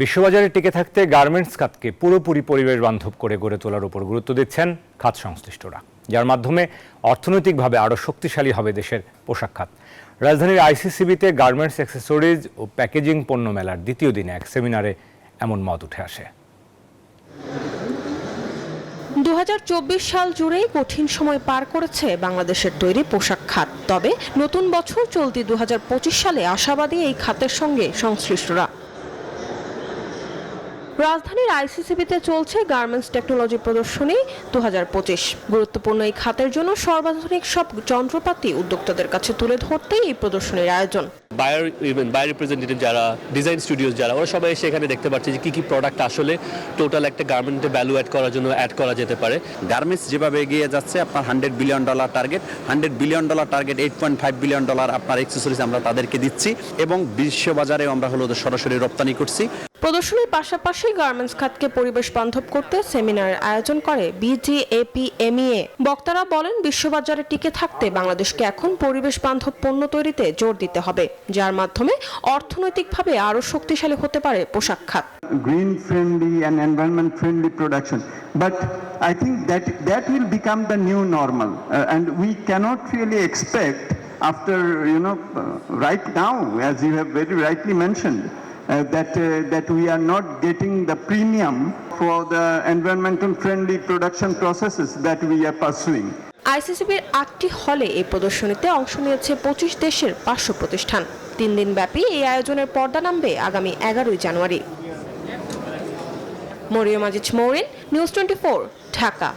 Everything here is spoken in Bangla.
বিশ্ববাজারে টিকে থাকতে গার্মেন্টস খাতকে পুরোপুরি পরিবেশ বান্ধব করে গড়ে তোলার উপর গুরুত্ব দিচ্ছেন খাত সংশ্লিষ্টরা, যার মাধ্যমে অর্থনৈতিকভাবে আরও শক্তিশালী হবে দেশের পোশাক খাত। রাজধানীর আইসিসিবিতে গার্মেন্টস অ্যাক্সেসরিজ ও প্যাকেজিং পণ্য মেলার দ্বিতীয় দিনে এক সেমিনারে এমন মত উঠে আসে। 2024 সাল জুড়েই কঠিন সময় পার করেছে বাংলাদেশের তৈরি পোশাক খাত। তবে নতুন বছর চলতি 2025 সালে আশাবাদী এই খাতের সঙ্গে সংশ্লিষ্টরা। রাজধানীর আইসিসিবিতে চলছে গার্মেন্টস টেকনোলজি প্রদর্শনী 2025। গুরুত্বপূর্ণ এই খাতের জন্য সর্বাধুনিক সব যন্ত্রপাতি উদ্যোক্তাদের কাছে তুলে ধরতেই এই প্রদর্শনীর আয়োজন। বায়ার রিপ্রেজেন্টেটিভ যারা, ডিজাইন স্টুডিওস যারা, ওরা সবাই এসে এখানে দেখতে পাচ্ছে যে কি প্রোডাক্ট আসলে টোটাল একটা গার্মেন্টে ভ্যালু অ্যাড করার জন্য অ্যাড করা যেতে পারে। গার্মেন্টস যেভাবে এগিয়ে যাচ্ছে, আপনার $100 billion target, $100 billion target, $8.5 billion আপনার অ্যাক্সেসরিজ আমরা তাদেরকে দিচ্ছি এবং বিশ্ববাজারেও আমরা সরাসরি রপ্তানি করছি। প্রদর্শনীর পাশাপাশি গার্মেন্টস খাতকে পরিবেশ বান্ধব করতে সেমিনারের আয়োজন করে BGAPMEA। বক্তারা বলেন, বিশ্ববাজারে টিকে থাকতে বাংলাদেশকে এখন পরিবেশ বান্ধব পণ্য তৈরিতে জোর দিতে হবে, যার মাধ্যমে অর্থনৈতিকভাবে আরও শক্তিশালী হতে পারে পোশাক খাত। Green friendly and environment friendly production, but I think that will become the new normal, and we cannot really expect after right now, as you have very rightly mentioned, that we are not getting the premium for the environmental friendly production processes that we are pursuing. আইসিসিবির 8টি হলে এই প্রদর্শনীতে অংশ নিয়েছে 25 দেশের 500 প্রতিষ্ঠান। 3 দিন ব্যাপী এই আয়োজনের পর্দা নামবে আগামী 11 জানুয়ারি। মরিয়ম আজিজ মৌরিন, নিউজ 24, ঢাকা।